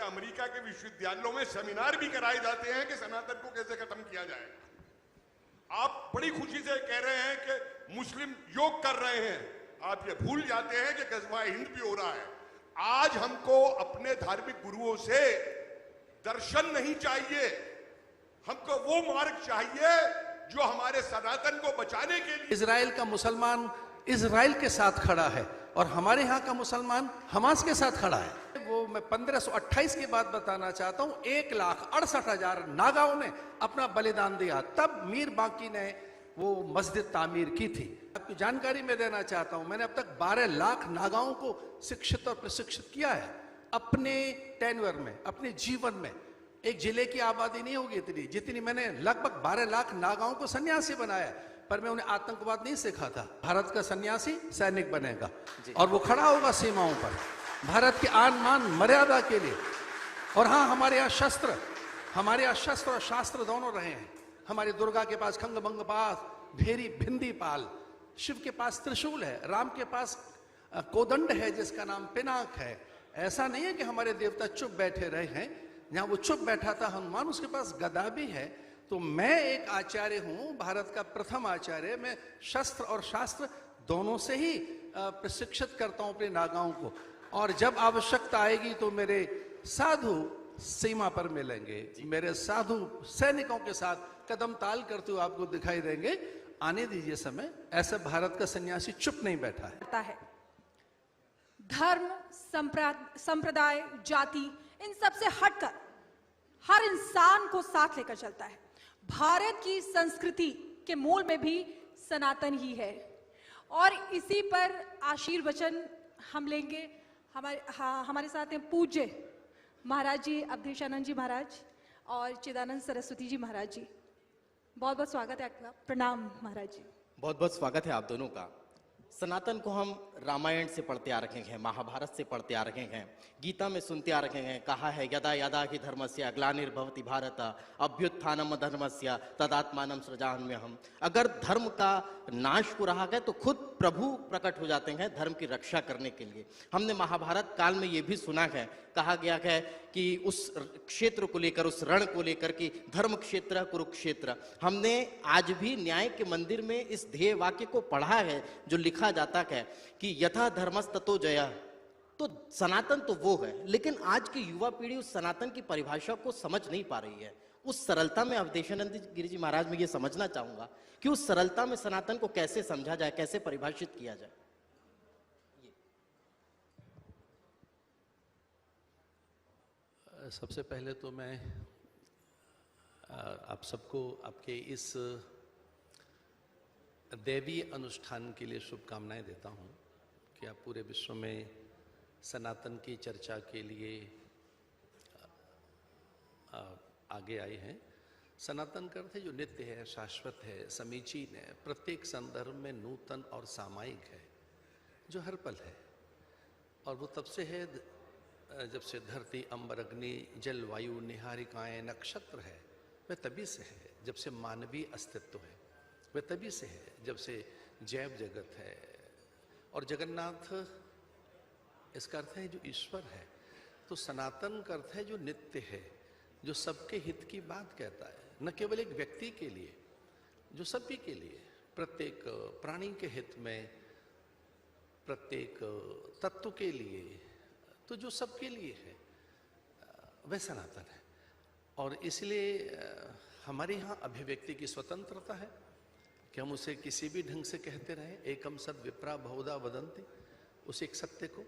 America के विश्वविद्यालयों में सेमिनार भी कराए जाते हैं कि सनातन को कैसे खत्म किया जाए। आप बड़ी खुशी से कह रहे हैं कि मुस्लिम योग कर रहे हैं, आप ये भूल जाते हैं कि गज़वा हिंद भी हो रहा है। आज हमको अपने धार्मिक गुरुओं से दर्शन नहीं चाहिए, हमको वो मार्ग चाहिए जो हमारे सनातन को बचाने के लिए। इजराइल का मुसलमान इजराइल के साथ खड़ा है और हमारे यहाँ का मुसलमान हमास के साथ खड़ा है। वो मैं 1528 की बात बताना चाहता हूँ। 1,68,000 नागाओं ने अपना बलिदान दिया, तब मीर बांकी ने वो मस्जिद तामीर की थी। आपकी जानकारी में देना चाहता हूँ, मैंने अब तक 12 लाख नागाओं को शिक्षित और प्रशिक्षित किया है अपने टेन्योर में, अपने जीवन में। एक जिले की आबादी नहीं होगी इतनी जितनी मैंने लगभग 12 लाख नागाओं को सन्यासी बनाया, पर मैं उन्हें आतंकवाद नहीं सिखा था। भारत का सन्यासी सैनिक बनेगा और वो खड़ा होगा सीमाओं पर भारत की आन मान मर्यादा के लिए। और हाँ, हमारे यहाँ शस्त्र और शास्त्र दोनों रहे हैं। हमारी दुर्गा के पास खंग भंग पास, भेरी भिंदी पाल, शिव के पास त्रिशूल है, राम के पास कोदंड है जिसका नाम पिनाक है। ऐसा नहीं है कि हमारे देवता चुप बैठे रहे हैं। जहां वो चुप बैठा था हनुमान, उसके पास गदा भी है। तो मैं एक आचार्य हूं, भारत का प्रथम आचार्य। मैं शस्त्र और शास्त्र दोनों से ही प्रशिक्षित करता हूं अपने नागाओं को। और जब आवश्यकता आएगी तो मेरे साधु सीमा पर मिलेंगे, मेरे साधु सैनिकों के साथ कदम ताल करते हुए आपको दिखाई देंगे। आने दीजिए समय। ऐसे भारत का सन्यासी चुप नहीं बैठा है। धर्म, संप्रदाय, जाति, इन सब से हटकर हर इंसान को साथ लेकर चलता है। भारत की संस्कृति के मूल में भी सनातन ही है और इसी पर आशीर्वचन हम लेंगे। हमारे साथ हैं पूज्य महाराज जी, अवधेशानंद जी महाराज और चिदानंद सरस्वती जी महाराज जी। बहुत बहुत स्वागत है आपका। प्रणाम महाराज जी। बहुत बहुत स्वागत है आप दोनों का। सनातन को हम रामायण से पढ़ते आ रखे हैं, महाभारत से पढ़ते आ रखे हैं, गीता में सुनते आ रखे हैं। कहा है यदा यदा हि धर्मस्य ग्लानिर्भवति भारत अभ्युत्थानम धर्मस्य तदात्मानं सृजाम्यहम्। अगर धर्म का नाश हो रहा है तो खुद प्रभु प्रकट हो जाते हैं धर्म की रक्षा करने के लिए। हमने महाभारत काल में ये भी सुना है, कहा गया है कि उस क्षेत्र को लेकर, उस रण को लेकर कि धर्म क्षेत्र कुरुक्षेत्र। हमने आज भी न्याय के मंदिर में इस ध्येय वाक्य को पढ़ा है जो लिखा जाता है कि यथा धर्मस्ततो जयः। तो सनातन तो वो है, लेकिन आज की युवा पीढ़ी उस सनातन की परिभाषा को समझ नहीं पा रही है। उस सरलता में अवधेशानंद गिरि जी महाराज में ये समझना चाहूंगा कि उस सरलता में सनातन को कैसे समझा जाए, कैसे परिभाषित किया जाए। सबसे पहले तो मैं आप सबको आपके इस दैवीय अनुष्ठान के लिए शुभकामनाएं देता हूं कि आप पूरे विश्व में सनातन की चर्चा के लिए आगे आए हैं। सनातन का अर्थ है जो नित्य है, शाश्वत है, समीचीन है, प्रत्येक संदर्भ में नूतन और सामायिक है, जो हर पल है। और वो तब से है जब से धरती, अंबर, अग्नि, जल, वायु, निहारिकाएं, नक्षत्र है, वह तभी से है। जब से मानवीय अस्तित्व है वह तभी से है, जब से जैव जगत है। और जगन्नाथ इसका अर्थ है जो ईश्वर है। तो सनातन का अर्थ है जो नित्य है, जो सबके हित की बात कहता है, न केवल एक व्यक्ति के लिए, जो सभी के लिए, प्रत्येक प्राणी के हित में, प्रत्येक तत्व के लिए, तो जो सबके लिए है वह सनातन है। और इसलिए हमारे यहाँ अभिव्यक्ति की स्वतंत्रता है कि हम उसे किसी भी ढंग से कहते रहें। एकम सद विप्रा बहुधा वदंती, उस एक सत्य को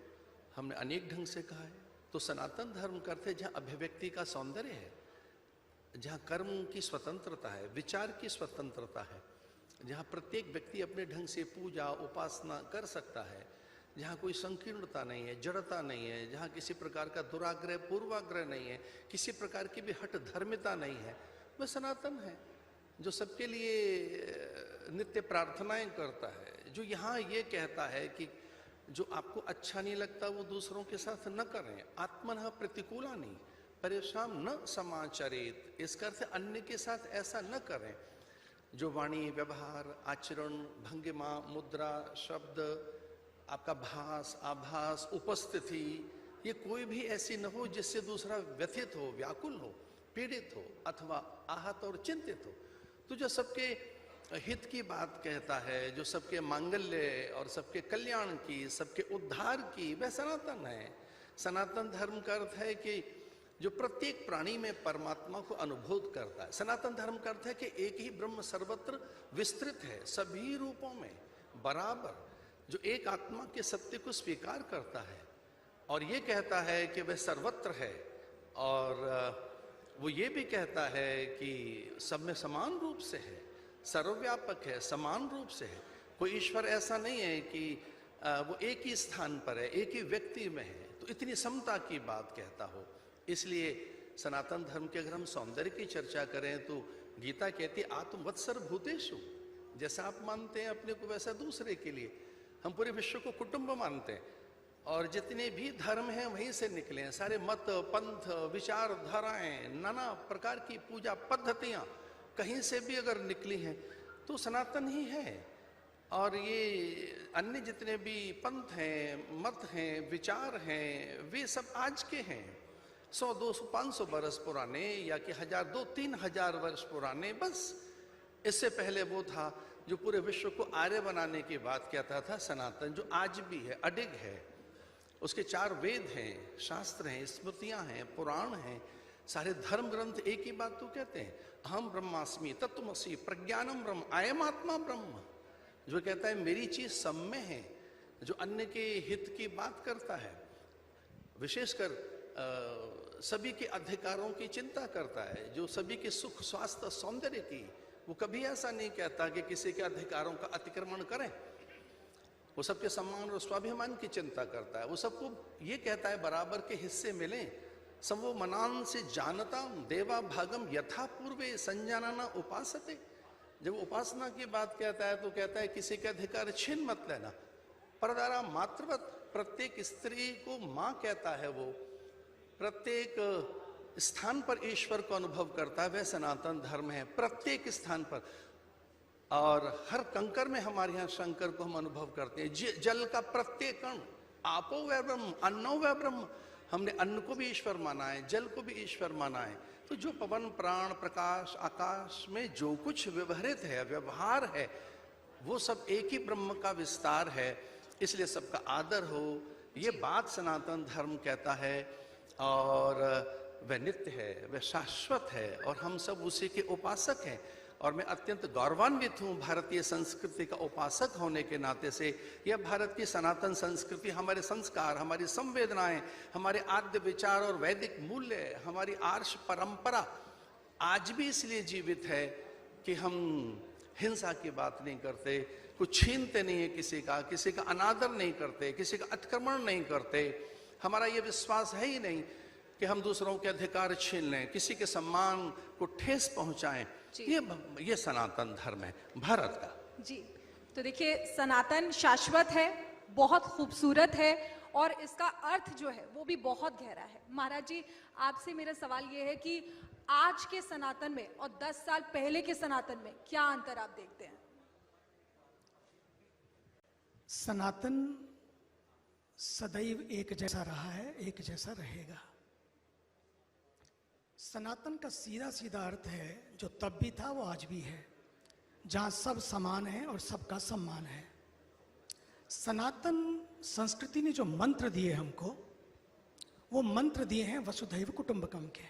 हमने अनेक ढंग से कहा है। तो सनातन धर्म का अर्थ है जहाँ अभिव्यक्ति का सौंदर्य है, जहाँ कर्म की स्वतंत्रता है, विचार की स्वतंत्रता है, जहाँ प्रत्येक व्यक्ति अपने ढंग से पूजा उपासना कर सकता है, जहाँ कोई संकीर्णता नहीं है, जड़ता नहीं है, जहाँ किसी प्रकार का दुराग्रह पूर्वाग्रह नहीं है, किसी प्रकार की भी हठ धर्मिता नहीं है, वह सनातन है। जो सबके लिए नित्य प्रार्थनाएं करता है, जो यहाँ ये कहता है कि जो आपको अच्छा नहीं लगता वो दूसरों के साथ न करें, आत्मनः प्रतिकूला नहीं, परेशान न समाचरित, इसका अर्थ अन्य के साथ ऐसा न करें। जो वाणी, व्यवहार, आचरण, भंगिमा, मुद्रा, शब्द, आपका भास, आभास, उपस्थिति, ये कोई भी ऐसी न हो जिससे दूसरा व्यथित हो, व्याकुल हो, पीड़ित हो अथवा आहत और चिंतित हो। तो जो सबके हित की बात कहता है, जो सबके मांगल्य और सबके कल्याण की, सबके उद्धार की, वह सनातन है। सनातन धर्म का अर्थ है कि जो प्रत्येक प्राणी में परमात्मा को अनुभूत करता है। सनातन धर्म का अर्थ है कि एक ही ब्रह्म सर्वत्र विस्तृत है, सभी रूपों में बराबर, जो एक आत्मा के सत्य को स्वीकार करता है और ये कहता है कि वह सर्वत्र है, और वो ये भी कहता है कि सब में समान रूप से है, सर्वव्यापक है, समान रूप से है। कोई ईश्वर ऐसा नहीं है कि वो एक ही स्थान पर है, एक ही व्यक्ति में है, तो इतनी समता की बात कहता हो। इसलिए सनातन धर्म के अगर हम सौंदर्य की चर्चा करें तो गीता कहती है आत्मवत्सर भूतेषु, जैसा आप मानते हैं अपने को वैसा दूसरे के लिए। हम पूरे विश्व को कुटुंब मानते हैं और जितने भी धर्म हैं वहीं से निकले हैं। सारे मत, पंथ, विचारधाराएं, नाना प्रकार की पूजा पद्धतियां कहीं से भी अगर निकली हैं तो सनातन ही है। और ये अन्य जितने भी पंथ हैं, मत हैं, विचार हैं, वे सब आज के हैं, 100, 200, 500 वर्ष पुराने या कि 1000, 2, 3000 वर्ष पुराने। बस इससे पहले वो था जो पूरे विश्व को आर्य बनाने की बात कहता था, सनातन, जो आज भी है, अडिग है। उसके 4 वेद हैं, शास्त्र हैं, स्मृतियां हैं, पुराण हैं, सारे धर्म ग्रंथ एक ही बात तो कहते हैं, अहम ब्रह्मास्मि तत्त्वमसि प्रज्ञानम ब्रह्म, अयम आत्मा ब्रह्म। जो कहता है मेरी चीज सब में है, जो अन्य के हित की बात करता है, विशेषकर सभी के अधिकारों की चिंता करता है, जो सभी के सुख, स्वास्थ्य, सौंदर्य की, वो कभी ऐसा नहीं कहता कि किसी के अधिकारों का अतिक्रमण करें। वो सबके सम्मान और स्वाभिमान की चिंता करता है। वो सबको ये कहता है बराबर के हिस्से मिलें। समो मनान से जानता देवा भागम यथा पूर्वे संजानाना उपासते। जब उपासना की बात कहता है तो कहता है किसी के अधिकार छीन मत लेना। परदारा मातृवत, प्रत्येक स्त्री को माँ कहता है, वो प्रत्येक स्थान पर ईश्वर को अनुभव करता है, वह सनातन धर्म है, प्रत्येक स्थान पर। और हर कंकर में हमारे यहाँ शंकर को हम अनुभव करते हैं। जल का प्रत्येक कण, आपो वह ब्रह्म, अन्नो वह ब्रह्म। हमने अन्न को भी ईश्वर माना है, जल को भी ईश्वर माना है। तो जो पवन, प्राण, प्रकाश, आकाश में जो कुछ व्यवहारित है, व्यवहार है, वो सब एक ही ब्रह्म का विस्तार है। इसलिए सबका आदर हो, ये बात सनातन धर्म कहता है। और वह नित्य है, वह शाश्वत है, और हम सब उसी के उपासक हैं। और मैं अत्यंत गौरवान्वित हूँ भारतीय संस्कृति का उपासक होने के नाते से। यह भारत की सनातन संस्कृति, हमारे संस्कार, हमारी संवेदनाएं, हमारे आद्य विचार और वैदिक मूल्य, हमारी आर्ष परंपरा आज भी इसलिए जीवित है कि हम हिंसा की बात नहीं करते, कुछ छीनते नहीं है किसी का अनादर नहीं करते, किसी का अतिक्रमण नहीं करते। हमारा ये विश्वास है ही नहीं कि हम दूसरों के अधिकार छीन लें, किसी के सम्मान को ठेस पहुंचाएं। ये सनातन धर्म है भारत का। जी, तो देखिए सनातन शाश्वत है, बहुत खूबसूरत है, और इसका अर्थ जो है वो भी बहुत गहरा है। महाराज जी, आपसे मेरा सवाल ये है कि आज के सनातन में और 10 साल पहले के सनातन में क्या अंतर आप देखते हैं? सनातन सदैव एक जैसा रहा है, एक जैसा रहेगा। सनातन का सीधा सीधा अर्थ है, जो तब भी था वो आज भी है, जहां सब समान है और सबका सम्मान है। सनातन संस्कृति ने जो मंत्र दिए हमको, वो मंत्र दिए हैं वसुधैव कुटुंबकम के,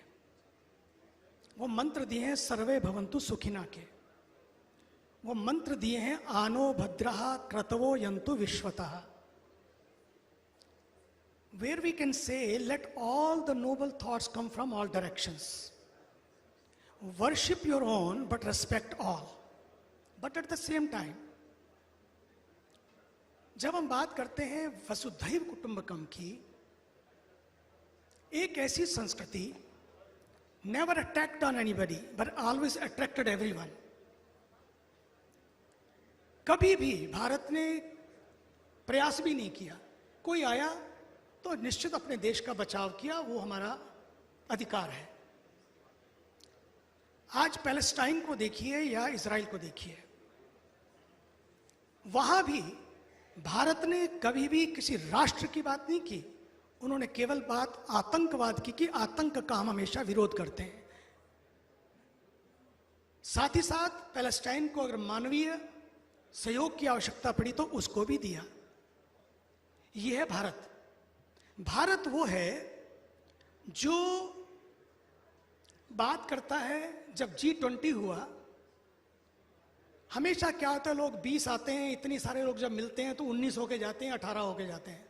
वो मंत्र दिए हैं सर्वे भवन्तु सुखिना के, वो मंत्र दिए हैं आनो भद्रः क्रतवो यन्तु विश्वतः, where we can say let all the noble thoughts come from all directions, worship your own but respect all. But at the same time, जब हम बात करते हैं वसुधैव कुटुंबकम की, एक ऐसी संस्कृति never attacked on anybody but always attracted everyone. कभी भी भारत ने प्रयास भी नहीं किया, कोई आया तो निश्चित अपने देश का बचाव किया, वो हमारा अधिकार है। आज पैलेस्टाइन को देखिए या इजराइल को देखिए, वहां भी भारत ने कभी भी किसी राष्ट्र की बात नहीं की, उन्होंने केवल बात आतंकवाद की कि आतंक का हम हमेशा विरोध करते हैं। साथ ही साथ पैलेस्टाइन को अगर मानवीय सहयोग की आवश्यकता पड़ी तो उसको भी दिया। यह है भारत। भारत वो है जो बात करता है, जब G20 हुआ, हमेशा क्या होता है, लोग 20 आते हैं, इतने सारे लोग जब मिलते हैं तो 19 होके जाते हैं, 18 होके जाते हैं।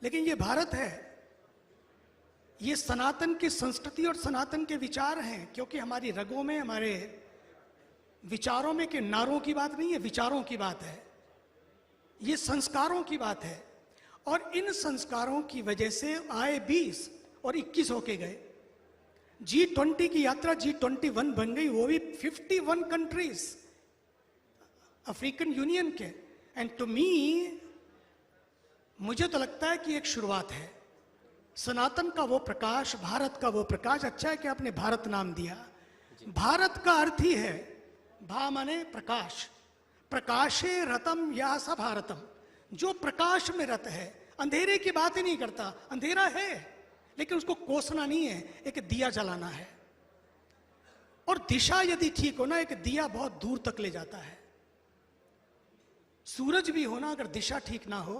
लेकिन ये भारत है, ये सनातन की संस्कृति और सनातन के विचार हैं, क्योंकि हमारी रगों में, हमारे विचारों में के नारों की बात नहीं है, विचारों की बात है, ये संस्कारों की बात है। और इन संस्कारों की वजह से आए 20 और 21 होके गए। G20 की यात्रा G21 बन गई, वो भी 51 कंट्रीज अफ्रीकन यूनियन के। एंड टू मी, मुझे तो लगता है कि एक शुरुआत है। सनातन का वो प्रकाश, भारत का वो प्रकाश। अच्छा है कि आपने भारत नाम दिया। भारत का अर्थ ही है, भा माने प्रकाश, प्रकाशे रतम या स भारतम, जो प्रकाश में रत है, अंधेरे की बात ही नहीं करता। अंधेरा है लेकिन उसको कोसना नहीं है, एक दिया जलाना है। और दिशा यदि ठीक हो ना, एक दिया बहुत दूर तक ले जाता है। सूरज भी होना, अगर दिशा ठीक ना हो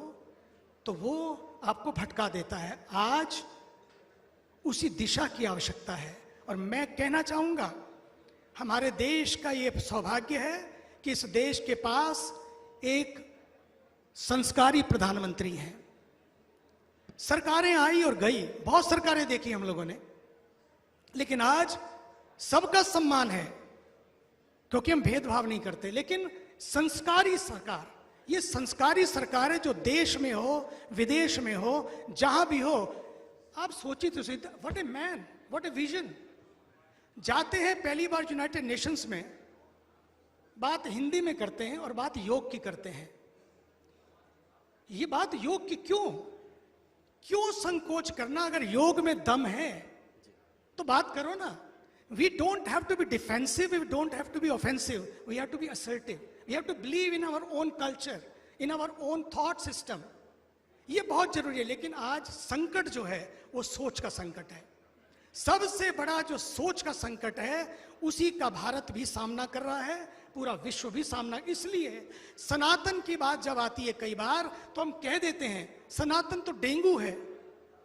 तो वो आपको भटका देता है। आज उसी दिशा की आवश्यकता है। और मैं कहना चाहूंगा, हमारे देश का ये सौभाग्य है कि इस देश के पास एक संस्कारी प्रधानमंत्री हैं। सरकारें आई और गई, बहुत सरकारें देखी हम लोगों ने, लेकिन आज सबका सम्मान है क्योंकि हम भेदभाव नहीं करते। लेकिन संस्कारी सरकार, ये संस्कारी सरकार है जो देश में हो, विदेश में हो, जहां भी हो। आप सोचिए तो सही, what a man, what a vision. जाते हैं पहली बार यूनाइटेड नेशंस में, बात हिंदी में करते हैं और बात योग की करते हैं। ये बात योग की क्यों संकोच करना? अगर योग में दम है तो बात करो ना। We don't have to be defensive, we don't have to be offensive, we have to be assertive, we have to believe in our own culture, in our own thought system. ये बहुत जरूरी है। लेकिन आज संकट जो है वो सोच का संकट है। सबसे बड़ा जो सोच का संकट है उसी का भारत भी सामना कर रहा है, पूरा विश्व भी सामना। इसलिए सनातन की बात जब आती है कई बार तो हम कह देते हैं सनातन तो डेंगू है।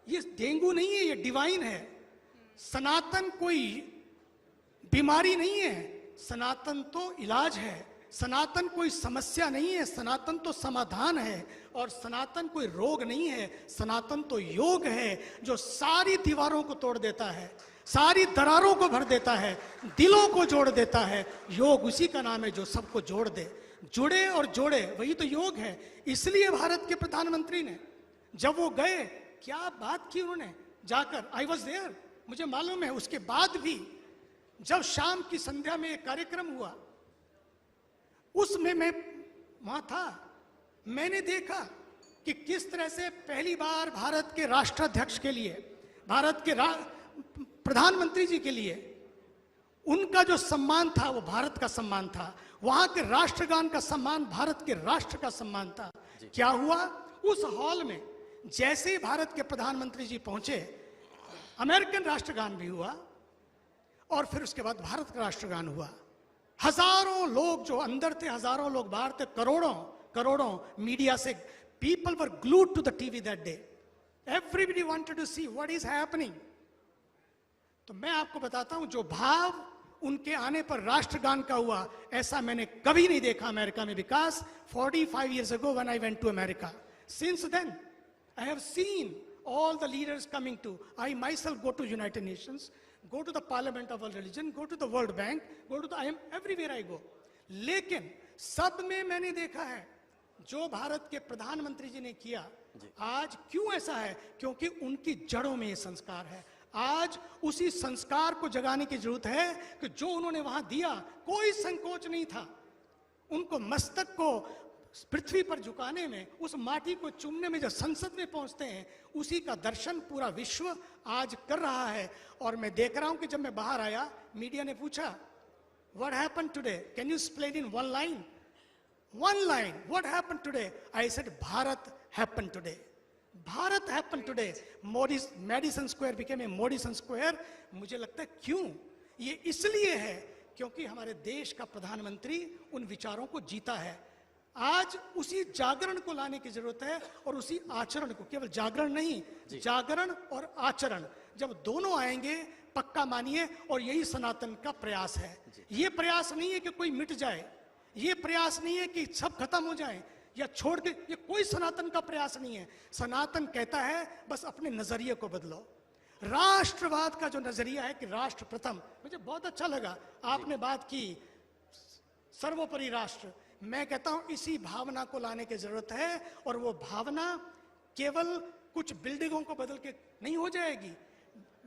ये डेंगू नहीं है, ये डिवाइन है। सनातन कोई बीमारी नहीं है, सनातन तो इलाज है। सनातन कोई समस्या नहीं है, सनातन तो समाधान है। और सनातन कोई रोग नहीं है, सनातन तो योग है जो सारी दीवारों को तोड़ देता है, सारी दरारों को भर देता है, दिलों को जोड़ देता है। योग उसी का नाम है जो सबको जोड़ दे, जुड़े और जोड़े, वही तो योग है। इसलिए भारत के प्रधानमंत्री ने जब वो गए, क्या बात की उन्होंने जाकर, आई वॉज देयर, मुझे मालूम है। उसके बाद भी जब शाम की संध्या में एक कार्यक्रम हुआ, उसमें मैं वहां था, मैंने देखा कि किस तरह से पहली बार भारत के राष्ट्राध्यक्ष के लिए, भारत के प्रधानमंत्री जी के लिए उनका जो सम्मान था वो भारत का सम्मान था। वहां के राष्ट्रगान का सम्मान भारत के राष्ट्र का सम्मान था। क्या हुआ उस हॉल में? जैसे ही भारत के प्रधानमंत्री जी पहुंचे, अमेरिकन राष्ट्रगान भी हुआ और फिर उसके बाद भारत का राष्ट्रगान हुआ। हजारों लोग जो अंदर थे, हजारों लोग बाहर थे, करोड़ों मीडिया से, people were glued to the TV that day. Everybody wanted to see what is happening. तो मैं आपको बताता हूं, जो भाव उनके आने पर राष्ट्रगान का हुआ, ऐसा मैंने कभी नहीं देखा अमेरिका में। Because 45 years ago when I went to America, since then I have seen all the leaders coming to, I myself go to United Nations, go to the Parliament of World Religion, go to the World Bank, go to the, I am everywhere I go. लेकिन सब में मैंने देखा है जो भारत के प्रधानमंत्री जी ने किया। आज क्यों ऐसा है? क्योंकि उनकी जड़ों में ये संस्कार है। आज उसी संस्कार को जगाने की जरूरत है कि जो उन्होंने वहां दिया, कोई संकोच नहीं था। उनको मस्तक को पृथ्वी पर झुकाने में, उस माटी को चूमने में, जब संसद में पहुंचते हैं, उसी का दर्शन पूरा विश्व आज कर रहा है। और मैं देख रहा हूं कि जब मैं बाहर आया, मीडिया ने पूछा what happened today, can you explain in one line what happened today? I said Bharat happened today. Bharat happen today, Madison square became a Modison square. मुझे लगता है क्यों, ये इसलिए है क्योंकि हमारे देश का प्रधानमंत्री उन विचारों को जीता है। आज उसी जागरण को लाने की जरूरत है और उसी आचरण को, केवल जागरण नहीं, जागरण और आचरण जब दोनों आएंगे, पक्का मानिए, और यही सनातन का प्रयास है। ये प्रयास नहीं है कि कोई मिट जाए, ये प्रयास नहीं है कि सब खत्म हो जाए या छोड़ दे, ये कोई सनातन का प्रयास नहीं है। सनातन कहता है बस अपने नजरिए को बदलो। राष्ट्रवाद का जो नजरिया है कि राष्ट्र प्रथम, मुझे बहुत अच्छा लगा आपने बात की सर्वोपरि राष्ट्र। मैं कहता हूं इसी भावना को लाने की जरूरत है, और वो भावना केवल कुछ बिल्डिंगों को बदल के नहीं हो जाएगी।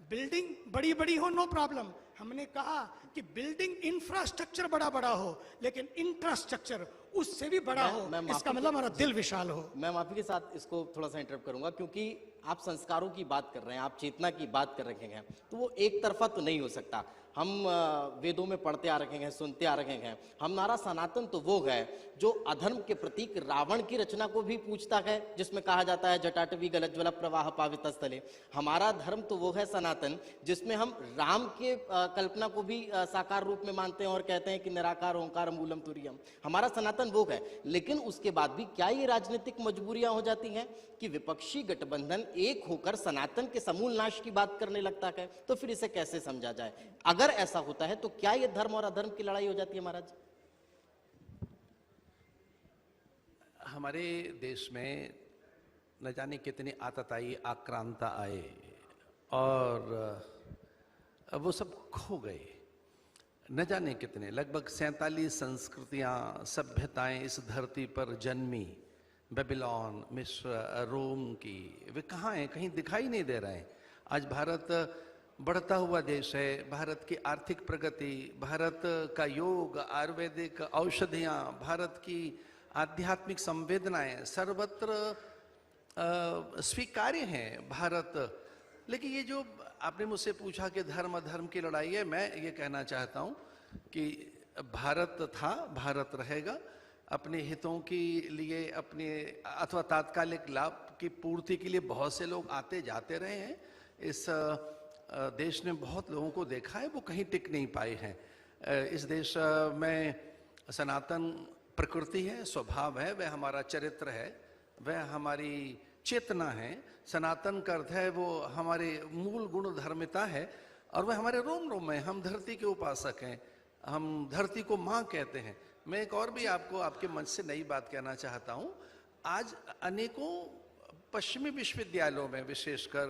बिल्डिंग बड़ी बड़ी हो, नो प्रॉब्लम। हमने कहा कि बिल्डिंग इंफ्रास्ट्रक्चर बड़ा बड़ा हो, लेकिन इंफ्रास्ट्रक्चर उससे भी बड़ा हो, इसका मतलब हमारा दिल विशाल हो। मैं माफी के साथ इसको थोड़ा सा इंटरप्ट करूंगा, क्योंकि आप संस्कारों की बात कर रहे हैं, आप चेतना की बात कर रखे हैं, तो वो एक तरफा तो नहीं हो सकता। हम वेदों में पढ़ते आ रखे हैं, सुनते आ रखे हैं। हमारा सनातन तो वो है जो अधर्म के प्रतीक रावण की रचना को भी पूछता है, जिसमें कहा जाता है जटाटवी गलज्ज्वल प्रवाह पावित स्थले। हमारा धर्म तो वो है सनातन जिसमें हम राम के कल्पना को भी साकार रूप में मानते हैं और कहते हैं कि निराकार ओंकार मूलम तुरियम। हमारा सनातन वो है, लेकिन उसके बाद भी क्या ये राजनीतिक मजबूरियां हो जाती हैं कि विपक्षी गठबंधन एक होकर सनातन के समूल नाश की बात करने लगता है? तो फिर इसे कैसे समझा जाए? अगर ऐसा होता है तो क्या ये धर्म और अधर्म की लड़ाई हो जाती है महाराज? हमारे देश में न जाने कितनी आतताई आक्रांता आए और वो सब खो गए। न जाने कितने, लगभग 47 संस्कृतियां, सभ्यताएं इस धरती पर जन्मी। बेबीलोन, मिस्र, रोम की, वे कहाँ हैं? कहीं दिखाई नहीं दे रहे हैं। आज भारत बढ़ता हुआ देश है। भारत की आर्थिक प्रगति, भारत का योग, आयुर्वेदिक औषधियाँ, भारत की आध्यात्मिक संवेदनाएं सर्वत्र स्वीकार्य हैं भारत। लेकिन ये जो आपने मुझसे पूछा कि धर्म अधर्म की लड़ाई है, मैं ये कहना चाहता हूँ कि भारत था, भारत रहेगा। अपने हितों के लिए, अपने अथवा तात्कालिक लाभ की पूर्ति के लिए बहुत से लोग आते जाते रहे हैं। इस देश ने बहुत लोगों को देखा है, वो कहीं टिक नहीं पाए हैं। इस देश में सनातन प्रकृति है, स्वभाव है, वह हमारा चरित्र है, वह हमारी चेतना है। सनातन का अर्थ है वो हमारे मूल गुण धर्मिता है, और वह हमारे रोम रोम में। हम धरती के उपासक हैं, हम धरती को माँ कहते हैं। मैं एक और भी आपको आपके मंच से नई बात कहना चाहता हूँ। आज अनेकों पश्चिमी विश्वविद्यालयों में, विशेषकर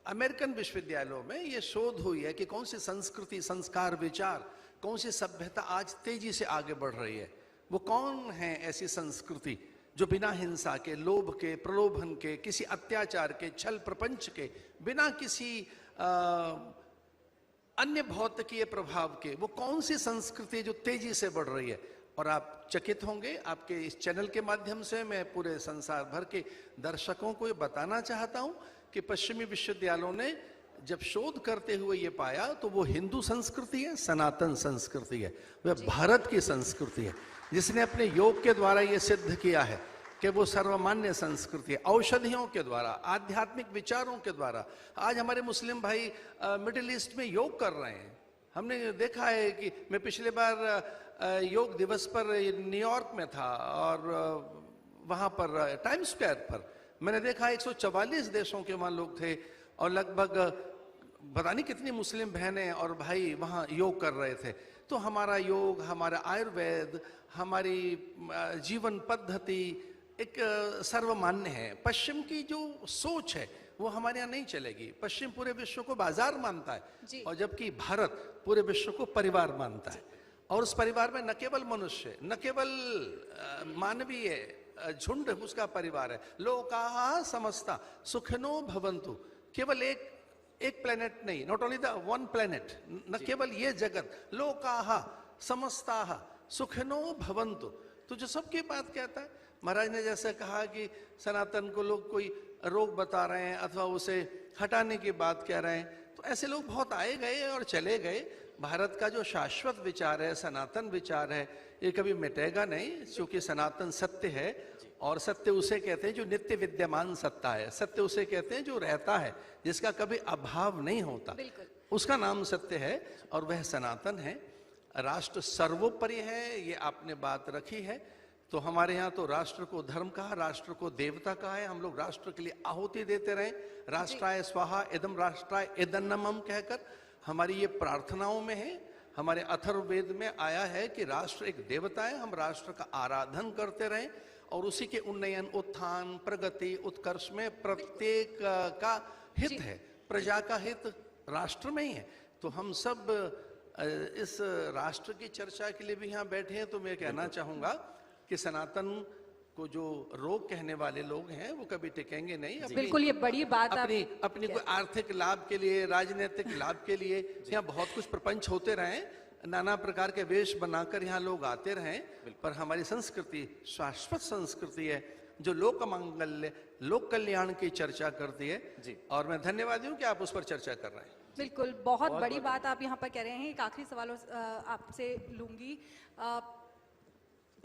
अमेरिकन विश्वविद्यालयों में ये शोध हुई है कि कौन सी संस्कृति, संस्कार, विचार, कौन सी सभ्यता आज तेजी से आगे बढ़ रही है। वो कौन है ऐसी संस्कृति जो बिना हिंसा के, लोभ के, प्रलोभन के, किसी अत्याचार के, छल प्रपंच के, बिना किसी अन्य भौतिकीय प्रभाव के, वो कौन सी संस्कृति जो तेजी से बढ़ रही है। और आप चकित होंगे, आपके इस चैनल के माध्यम से मैं पूरे संसार भर के दर्शकों को ये बताना चाहता हूं कि पश्चिमी विश्वविद्यालयों ने जब शोध करते हुए ये पाया तो वो हिंदू संस्कृति है, सनातन संस्कृति है, वह भारत की संस्कृति है, जिसने अपने योग के द्वारा ये सिद्ध किया है कि वो सर्वमान्य संस्कृति है। औषधियों के द्वारा, आध्यात्मिक विचारों के द्वारा आज हमारे मुस्लिम भाई मिडिल ईस्ट में योग कर रहे हैं। हमने देखा है कि मैं पिछले बार योग दिवस पर न्यूयॉर्क में था और वहाँ पर टाइम्स स्क्वायर पर मैंने देखा 144 देशों के वहाँ लोग थे और लगभग पता नहीं कितनी मुस्लिम बहनें और भाई वहाँ योग कर रहे थे। तो हमारा योग, हमारा आयुर्वेद, हमारी जीवन पद्धति एक सर्वमान्य है। पश्चिम की जो सोच है वो हमारे यहाँ नहीं चलेगी। पश्चिम पूरे विश्व को बाजार मानता है और जबकि भारत पूरे विश्व को परिवार मानता है। और उस परिवार में न केवल मनुष्य, न केवल मानवीय झुंड उसका परिवार है। लोकाः समस्ता सुखिनो भवन्तु, केवल एक प्लेनेट नहीं, not only the one planet, न केवल ये जगत, लोकाः समस्ताः सुखिनो भवन्तु। तो जो सबकी बात कहता है, महाराज ने जैसे कहा कि सनातन को लोग कोई रोग बता रहे हैं अथवा उसे हटाने की बात कह रहे हैं, तो ऐसे लोग बहुत आए गए और चले गए। भारत का जो शाश्वत विचार है, सनातन विचार है, ये कभी मिटेगा नहीं, क्योंकि सनातन सत्य है। और सत्य उसे कहते हैं जो नित्य विद्यमान सत्ता है। सत्य उसे कहते हैं जो रहता है, जिसका कभी अभाव नहीं होता, बिल्कुल। उसका नाम सत्य है और वह सनातन है। राष्ट्र सर्वोपरि है, ये आपने बात रखी है। तो हमारे यहाँ तो राष्ट्र को धर्म कहा, राष्ट्र को देवता कहा है। हम लोग राष्ट्र के लिए आहुति देते रहे, राष्ट्राय स्वाहा इदम राष्ट्राय इदन्नमम कहकर हमारी ये प्रार्थनाओं में है। हमारे अथर्ववेद में आया है कि राष्ट्र एक देवता है, हम राष्ट्र का आराधन करते रहें और उसी के उन्नयन, उत्थान, प्रगति, उत्कर्ष में प्रत्येक का हित है। प्रजा का हित राष्ट्र में ही है। तो हम सब इस राष्ट्र की चर्चा के लिए भी यहाँ बैठे हैं। तो मैं कहना चाहूंगा कि सनातन को जो रोग कहने वाले लोग हैं वो कभी टिकेंगे नहीं। बिल्कुल, ये बड़ी बात अपनी कोई आर्थिक लाभ के लिए, राजनीतिक लाभ के लिए यहाँ बहुत कुछ प्रपंच होते रहे, नाना प्रकार के वेश बनाकर यहाँ लोग आते रहे, पर हमारी संस्कृति शाश्वत संस्कृति है जो लोक मंगल्य, लोक कल्याण की चर्चा करती है जी। और मैं धन्यवादी हूँ कि आप उस पर चर्चा कर रहे हैं। बिल्कुल, बहुत बड़ी बात आप यहाँ पर कह रहे हैं। एक आखिरी सवाल आपसे लूंगी।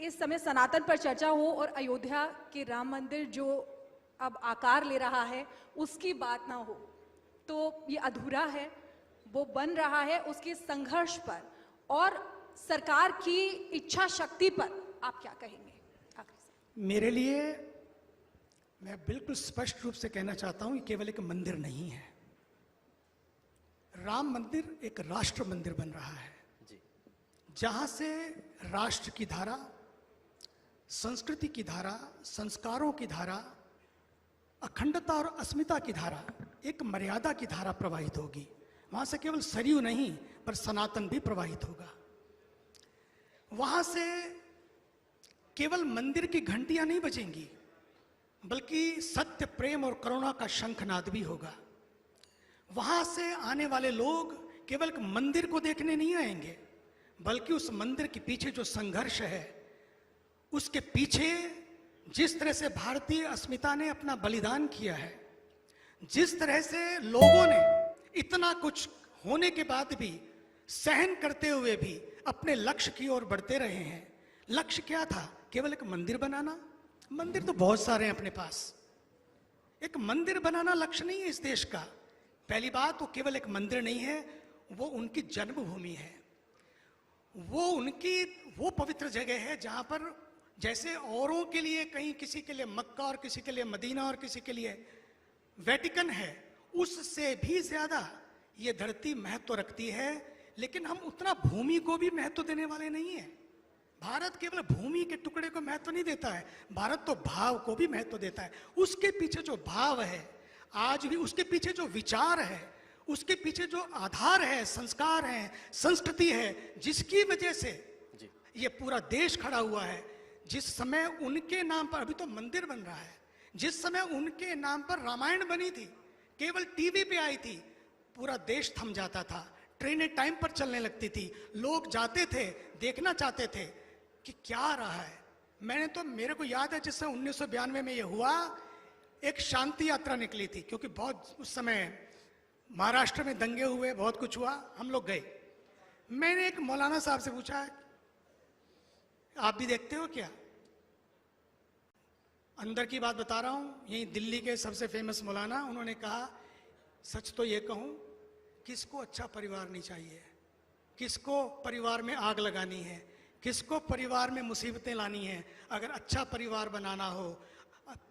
इस समय सनातन पर चर्चा हो और अयोध्या के राम मंदिर जो अब आकार ले रहा है उसकी बात ना हो तो ये अधूरा है। वो बन रहा है उसके संघर्ष पर और सरकार की इच्छा शक्ति पर आप क्या कहेंगे? मेरे लिए मैं बिल्कुल स्पष्ट रूप से कहना चाहता हूं, ये केवल एक मंदिर नहीं है। राम मंदिर एक राष्ट्र मंदिर बन रहा है जी। जहां से राष्ट्र की धारा, संस्कृति की धारा, संस्कारों की धारा, अखंडता और अस्मिता की धारा, एक मर्यादा की धारा प्रवाहित होगी। वहां से केवल सरयू नहीं पर सनातन भी प्रवाहित होगा। वहां से केवल मंदिर की घंटियां नहीं बजेंगी बल्कि सत्य, प्रेम और करुणा का शंखनाद भी होगा। वहां से आने वाले लोग केवल मंदिर को देखने नहीं आएंगे बल्कि उस मंदिर के पीछे जो संघर्ष है, उसके पीछे जिस तरह से भारतीय अस्मिता ने अपना बलिदान किया है, जिस तरह से लोगों ने इतना कुछ होने के बाद भी, सहन करते हुए भी अपने लक्ष्य की ओर बढ़ते रहे हैं। लक्ष्य क्या था? केवल एक मंदिर बनाना? मंदिर तो बहुत सारे हैं अपने पास। एक मंदिर बनाना लक्ष्य नहीं है इस देश का। पहली बात, वो केवल एक मंदिर नहीं है, वो उनकी जन्मभूमि है। वो पवित्र जगह है जहां पर जैसे औरों के लिए कहीं किसी के लिए मक्का और किसी के लिए मदीना और किसी के लिए वेटिकन है, उससे भी ज्यादा ये धरती महत्व रखती है। लेकिन हम उतना भूमि को भी महत्व देने वाले नहीं है। भारत केवल भूमि के टुकड़े को महत्व नहीं देता है, भारत तो भाव को भी महत्व देता है। उसके पीछे जो भाव है आज भी, उसके पीछे जो विचार है, उसके पीछे जो आधार है, संस्कार है, संस्कृति है, जिसकी वजह से ये पूरा देश खड़ा हुआ है। जिस समय उनके नाम पर, अभी तो मंदिर बन रहा है, जिस समय उनके नाम पर रामायण बनी थी, केवल टीवी पे आई थी, पूरा देश थम जाता था, ट्रेनें टाइम पर चलने लगती थी, लोग जाते थे, देखना चाहते थे कि क्या रहा है। मेरे को याद है जिस समय 1992 में ये हुआ, एक शांति यात्रा निकली थी, क्योंकि बहुत उस समय महाराष्ट्र में दंगे हुए, बहुत कुछ हुआ, हम लोग गए। मैंने एक मौलाना साहब से पूछा, आप भी देखते हो क्या? अंदर की बात बता रहा हूं, यही दिल्ली के सबसे फेमस मौलाना, उन्होंने कहा, सच तो ये कहूं, किसको अच्छा परिवार नहीं चाहिए? किसको परिवार में आग लगानी है? किसको परिवार में मुसीबतें लानी है? अगर अच्छा परिवार बनाना हो,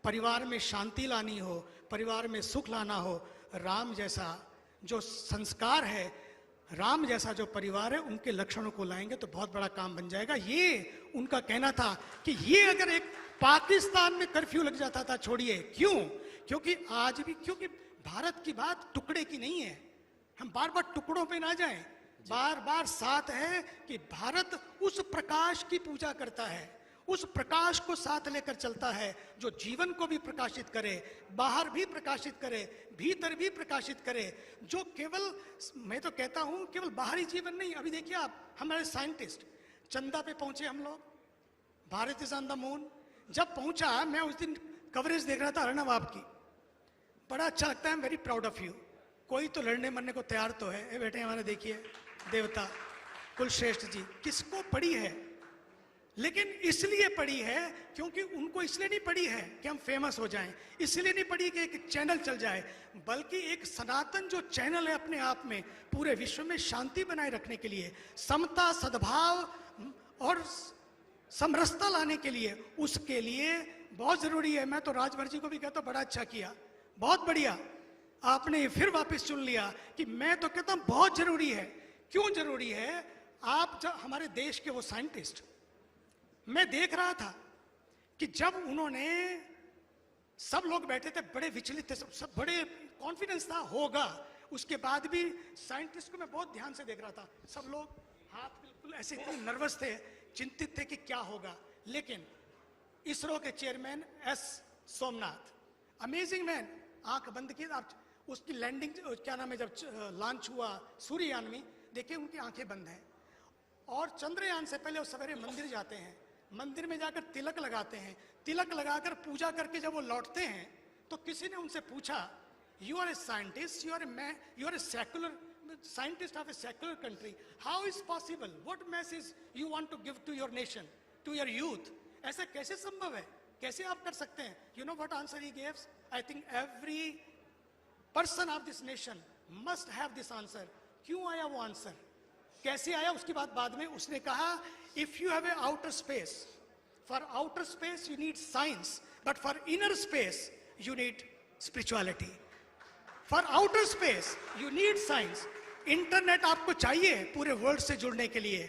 परिवार में शांति लानी हो, परिवार में सुख लाना हो, राम जैसा जो संस्कार है, राम जैसा जो परिवार है, उनके लक्षणों को लाएंगे तो बहुत बड़ा काम बन जाएगा। ये उनका कहना था कि ये अगर एक पाकिस्तान में कर्फ्यू लग जाता था, छोड़िए, क्यों? क्योंकि आज भी, क्योंकि भारत की बात टुकड़े की नहीं है। हम बार बार टुकड़ों पे ना जाएं, बार बार साथ है कि भारत उस प्रकाश की पूजा करता है, उस प्रकाश को साथ लेकर चलता है जो जीवन को भी प्रकाशित करे, बाहर भी प्रकाशित करे, भीतर भी प्रकाशित करे। जो केवल, मैं तो कहता हूं, केवल बाहरी जीवन नहीं। अभी देखिए आप, हमारे साइंटिस्ट चंदा पे पहुंचे, हम लोग, Bharat is on the moon. जब पहुंचा, मैं उस दिन कवरेज देख रहा था अर्णव आपकी, बड़ा अच्छा लगता है। I am very proud of you. कोई तो लड़ने मरने को तैयार तो है। बेटे हमारे देखिए, देवता कुलश्रेष्ठ जी किसको पड़ी है, लेकिन इसलिए पड़ी है क्योंकि उनको इसलिए नहीं पड़ी है कि हम फेमस हो जाएं, इसलिए नहीं पड़ी कि एक चैनल चल जाए, बल्कि एक सनातन जो चैनल है अपने आप में पूरे विश्व में शांति बनाए रखने के लिए, समता सद्भाव और समरसता लाने के लिए, उसके लिए बहुत जरूरी है। मैं तो राजभर जी को भी कहता हूं बड़ा अच्छा किया, बहुत बढ़िया, आपने फिर वापस चुन लिया कि मैं तो कहता हूं बहुत जरूरी है। क्यों जरूरी है? आप जब हमारे देश के वो साइंटिस्ट, मैं देख रहा था कि जब उन्होंने, सब लोग बैठे थे बड़े विचलित थे, सब बड़े कॉन्फिडेंस था होगा, उसके बाद भी साइंटिस्ट को मैं बहुत ध्यान से देख रहा था, सब लोग हाथ बिल्कुल ऐसे इतने नर्वस थे, चिंतित थे कि क्या होगा। लेकिन इसरो के chairman S Somnath, amazing man, आंख बंद की, आप उसकी लैंडिंग क्या नाम है, जब लॉन्च हुआ सूर्ययान में, देखिए उनकी आंखें बंद हैं, और चंद्रयान से पहले वो सवेरे मंदिर जाते हैं, मंदिर में जाकर तिलक लगाते हैं, तिलक लगाकर पूजा करके जब वो लौटते हैं तो किसी ने उनसे पूछा, you are a scientist, you are a secular scientist of a secular country, how is possible, what message you want to give to your nation, to your youth, ऐसा कैसे संभव है, कैसे आप कर सकते हैं? You know what answer he gives? I think every person of this nation must have this answer. क्यों आया वो आंसर, कैसे आया, उसकी बात बाद में। उसने कहा, if you have a outer space, for outer space you need science, but for inner space you need spirituality. For outer space you need science. Internet आपको चाहिए पूरे वर्ल्ड से जुड़ने के लिए,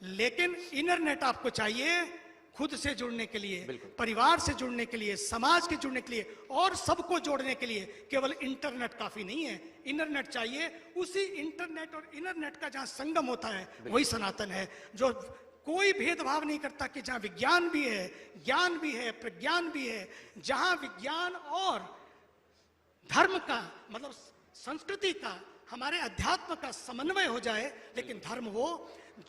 लेकिन इनरनेट आपको चाहिए खुद से जुड़ने के लिए, परिवार से जुड़ने के लिए, समाज के जुड़ने के लिए, और सबको जोड़ने के लिए केवल इंटरनेट काफी नहीं है, इंटरनेट चाहिए। उसी इंटरनेट और इंटरनेट का जहां संगम होता है वही सनातन है, जो कोई भेदभाव नहीं करता, कि जहां विज्ञान भी है, ज्ञान भी है, प्रज्ञान भी है, जहां विज्ञान और धर्म का मतलब संस्कृति का, हमारे अध्यात्म का समन्वय हो जाए। लेकिन धर्म वो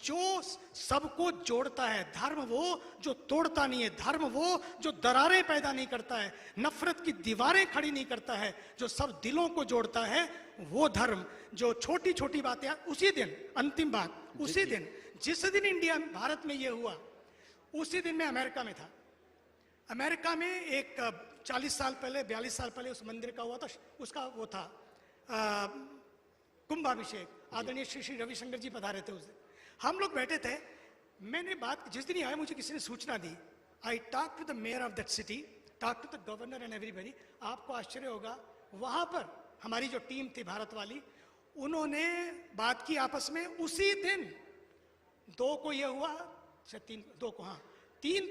जो सबको जोड़ता है, धर्म वो जो तोड़ता नहीं है, धर्म वो जो दरारें पैदा नहीं करता है, नफरत की दीवारें खड़ी नहीं करता है, जो सब दिलों को जोड़ता है, वो धर्म। जो छोटी छोटी बातें, उसी दिन, अंतिम बात, उसी दिन जिस दिन इंडिया भारत में ये हुआ, उसी दिन मैं अमेरिका में था। अमेरिका में एक 40 साल पहले, 42 साल पहले उस मंदिर का हुआ था, उसका वो था कुंभाभिषेक, आदरणीय श्री श्री रविशंकर जी पधारे थे उस दिन। हम लोग बैठे थे, मैंने बात, जिस दिन आया मुझे किसी ने सूचना दी, I talk to the mayor of that city, talk to the governor and everybody. आपको आश्चर्य होगा, वहां पर हमारी जो टीम थी भारत वाली, उन्होंने बात की आपस में। उसी दिन 2 को यह हुआ, 2 को, हाँ 3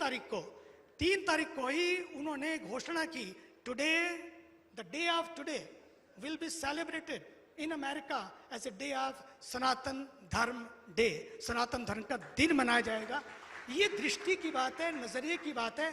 तारीख को ही उन्होंने घोषणा की, today, the day of today will be celebrated in America as a day of Sanatan Dharma day, सनातन धर्म का दिन मनाया जाएगा। ये दृष्टि की बात है, नजरिए की बात है।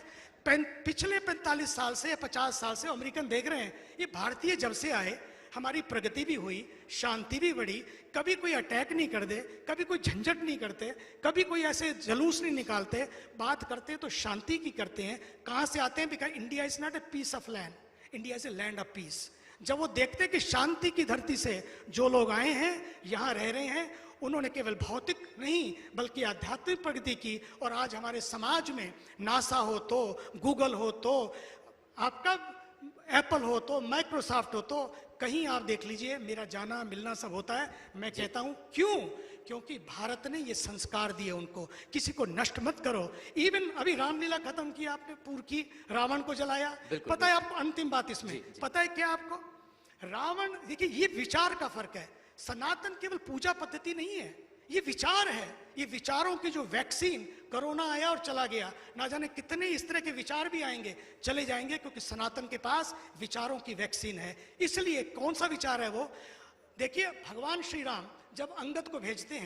पिछले 45 साल से, 50 साल से अमेरिकन देख रहे हैं, ये भारतीय जब से आए, हमारी प्रगति भी हुई, शांति भी बढ़ी, कभी कोई अटैक नहीं कर दे, कभी कोई झंझट नहीं करते, कभी कोई ऐसे जलूस नहीं निकालते, बात करते तो शांति की करते हैं। कहाँ से आते हैं? Because India is not a piece of land, India is a land of peace. जब वो देखते कि शांति की धरती से जो लोग आए हैं, यहाँ रह रहे हैं, उन्होंने केवल भौतिक नहीं बल्कि आध्यात्मिक प्रगति की। और आज हमारे समाज में नासा हो तो, गूगल हो तो, आपका एप्पल हो तो, माइक्रोसॉफ्ट हो तो, कहीं आप देख लीजिए, मेरा जाना मिलना सब होता है। मैं कहता हूं क्यों? क्योंकि भारत ने ये संस्कार दिए उनको, किसी को नष्ट मत करो। इवन अभी रामलीला खत्म की आपने, पूर्व की, रावण को जलाया। पता है आपको अंतिम बात इसमें? पता है क्या आपको? रावण, देखिए ये विचार का फर्क है। सनातन केवल पूजा पद्धति नहीं है, ये विचार है। ये विचारों की जो वैक्सीन, कोरोना आया और चला गया, ना जाने कितने इस तरह के विचार भी आएंगे, चले जाएंगे, क्योंकि सनातन के पास विचारों की वैक्सीन है। इसलिए कौन सा विचार है वो? देखिए, भगवान श्री राम जब अंगद को भेजते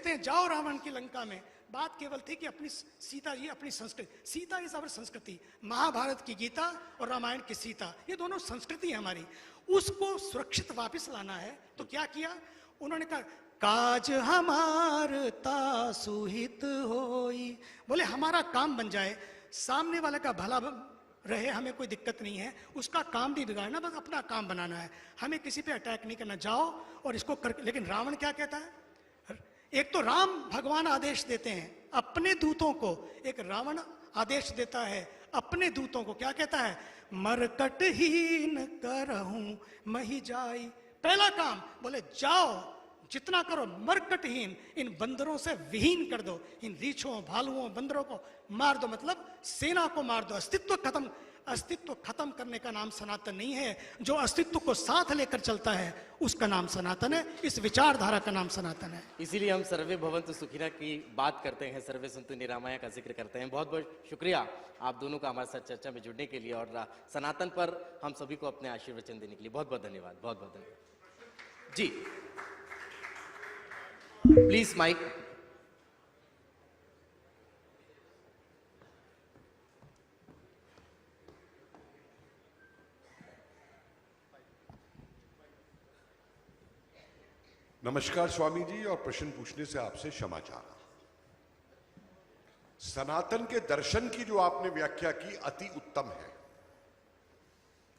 हैं, जाओ रावण की लंका में, बात केवल थी कि अपनी सीता जी, अपनी संस्कृति, सीता इज आवर संस्कृति। महाभारत की गीता और रामायण की सीता, ये दोनों संस्कृति है हमारी, उसको सुरक्षित वापस लाना है। तो क्या किया उन्होंने? कहा, काज हमार तासुहित होई, बोले हमारा काम बन जाए, सामने वाले का भला रहे, हमें कोई दिक्कत नहीं है, उसका काम नहीं बिगाड़ना, बस अपना काम बनाना है, हमें किसी पे अटैक नहीं करना, जाओ और इसको कर। लेकिन रावण क्या कहता है? एक तो राम भगवान आदेश देते हैं अपने दूतों को, एक रावण आदेश देता है अपने दूतों को, क्या कहता है? मरकटहीन करहूं मही जाई। पहला काम बोले जाओ जितना करो मरकटहीन, इन बंदरों से विहीन कर दो, इन रीछों भालुओं बंदरों को मार दो, मतलब सेना को मार दो। अस्तित्व खत्म करने का नाम सनातन नहीं है, जो अस्तित्व को साथ लेकर चलता है उसका नाम सनातन है, इस विचारधारा का नाम सनातन है। इसीलिए हम सर्वे भवन्तु सुखिनः की बात करते हैं, सर्वे सन्तु निरामया का जिक्र करते हैं। बहुत बहुत शुक्रिया आप दोनों का हमारे साथ चर्चा में जुड़ने के लिए और सनातन पर हम सभी को अपने आशीर्वचन देने के लिए बहुत बहुत धन्यवाद, बहुत बहुत धन्यवाद जी। Please mic. नमस्कार स्वामी जी, और प्रश्न पूछने से आपसे क्षमा चाहना। सनातन के दर्शन की जो आपने व्याख्या की अति उत्तम है,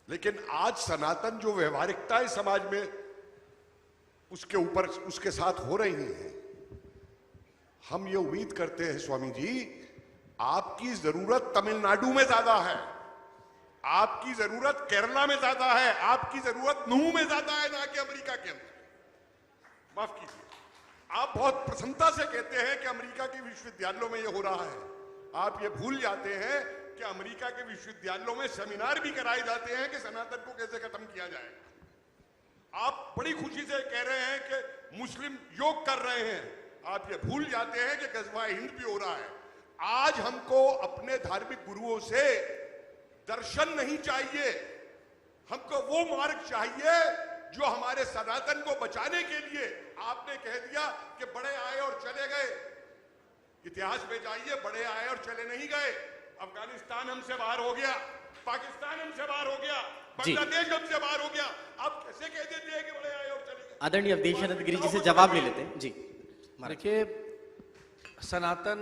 लेकिन आज सनातन जो व्यवहारिकताएं समाज में उसके ऊपर उसके साथ हो रही हैं, हम ये उम्मीद करते हैं स्वामी जी, आपकी जरूरत तमिलनाडु में ज्यादा है, आपकी जरूरत केरला में ज्यादा है, आपकी जरूरत नूह में ज्यादा है, ना कि अमेरिका के अंदर। माफ कीजिए, आप बहुत प्रसन्नता से कहते हैं कि अमेरिका के विश्वविद्यालयों में यह हो रहा है, आप ये भूल जाते हैं कि अमेरिका के विश्वविद्यालयों में सेमिनार भी कराए जाते हैं कि सनातन को कैसे खत्म किया जाए। आप बड़ी खुशी से कह रहे हैं कि मुस्लिम योग कर रहे हैं, आप ये भूल जाते हैं कि गज़वा हिंद भी हो रहा है। आज हमको अपने धार्मिक गुरुओं से दर्शन नहीं चाहिए, हमको वो मार्ग चाहिए जो हमारे सनातन को बचाने के लिए। आपने कह दिया कि बड़े आए और चले गए, इतिहास में जाइए, बड़े आए और चले नहीं गए। अफगानिस्तान हमसे बाहर हो गया, पाकिस्तान हमसे बाहर हो गया, बांग्लादेश हमसे बाहर हो गया, आप कैसे कह देते हैं कि बड़े आए और चले गए? आदरणीय अवधेशानंद गिरी जी से जवाब ले लेते हैं जी। देखिए, सनातन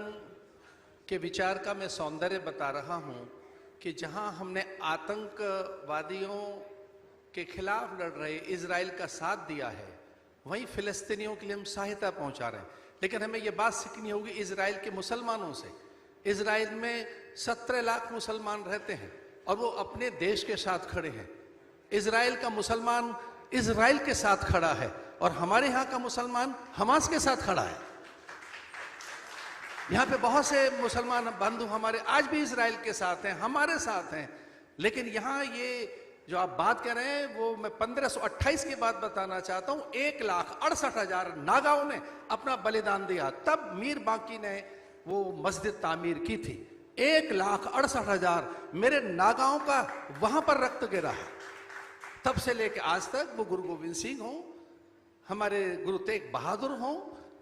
के विचार का मैं सौंदर्य बता रहा हूं कि जहां हमने आतंकवादियों के खिलाफ लड़ रहे इजराइल का साथ दिया है, वहीं फिलिस्तीनियों के लिए हम सहायता पहुंचा रहे हैं। लेकिन हमें यह बात सीखनी होगी इजराइल के मुसलमानों से। इजराइल में 17 लाख मुसलमान रहते हैं और वो अपने देश के साथ खड़े हैं। इजराइल का मुसलमान इजराइल के साथ खड़ा है और हमारे यहाँ का मुसलमान हमास के साथ खड़ा है। यहाँ पे बहुत से मुसलमान बंधु हमारे आज भी इजराइल के साथ हैं, हमारे साथ हैं। लेकिन यहाँ ये जो आप बात कर रहे हैं वो मैं 1528 की बात बताना चाहता हूं। 1,68,000 नागाओं ने अपना बलिदान दिया, तब मीर बांकी ने वो मस्जिद तामीर की थी। 1,68,000 मेरे नागाओं का वहां पर रक्त गिरा है। तब से लेकर आज तक, वो गुरु गोविंद सिंह हो, हमारे गुरु तेग बहादुर हो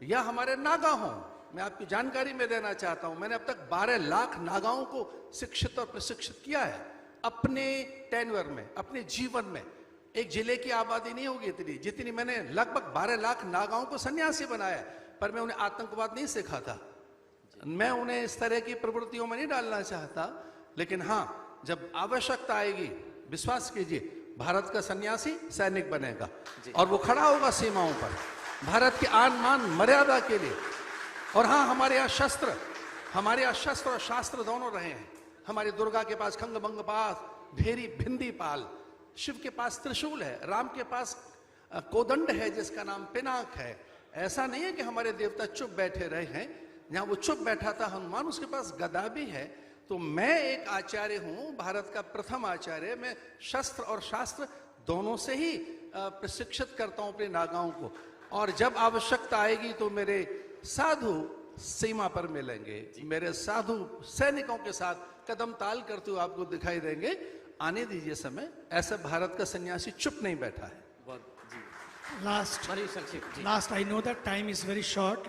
या हमारे नागा हो, मैं आपकी जानकारी में देना चाहता हूं, मैंने अब तक 12 लाख नागाओं को शिक्षित और प्रशिक्षित किया है अपने टेन्योर में, अपने जीवन में। एक जिले की आबादी नहीं होगी इतनी जितनी मैंने लगभग 12 लाख नागाओं को सन्यासी बनाया। पर मैं उन्हें आतंकवाद नहीं सिखाता, मैं उन्हें इस तरह की प्रवृत्तियों में नहीं डालना चाहता। लेकिन हाँ, जब आवश्यकता आएगी, विश्वास कीजिए, भारत का सन्यासी सैनिक बनेगा और वो खड़ा होगा सीमाओं पर भारत के आन मान मर्यादा के लिए। और हाँ, हमारे यहाँ शस्त्र और शास्त्र दोनों रहे हैं। हमारी दुर्गा के पास खंग पास भेरी भिंदी पाल, शिव के पास त्रिशूल है, राम के पास कोदंड है जिसका नाम पिनाक है। ऐसा नहीं है कि हमारे देवता चुप बैठे रहे हैं, जहां वो चुप बैठा था हनुमान, उसके पास गदा भी है। तो मैं एक आचार्य हूं, भारत का प्रथम आचार्य। मैं शस्त्र और शास्त्र दोनों से ही प्रशिक्षित करता हूं अपने नागाओं को। और जब आवश्यकता आएगी तो मेरे साधु सीमा पर मिलेंगे, मेरे साधु सैनिकों के साथ कदम ताल करते हुए आपको दिखाई देंगे। आने दीजिए समय, ऐसा भारत का सन्यासी चुप नहीं बैठा है। Last, I know that time is very short.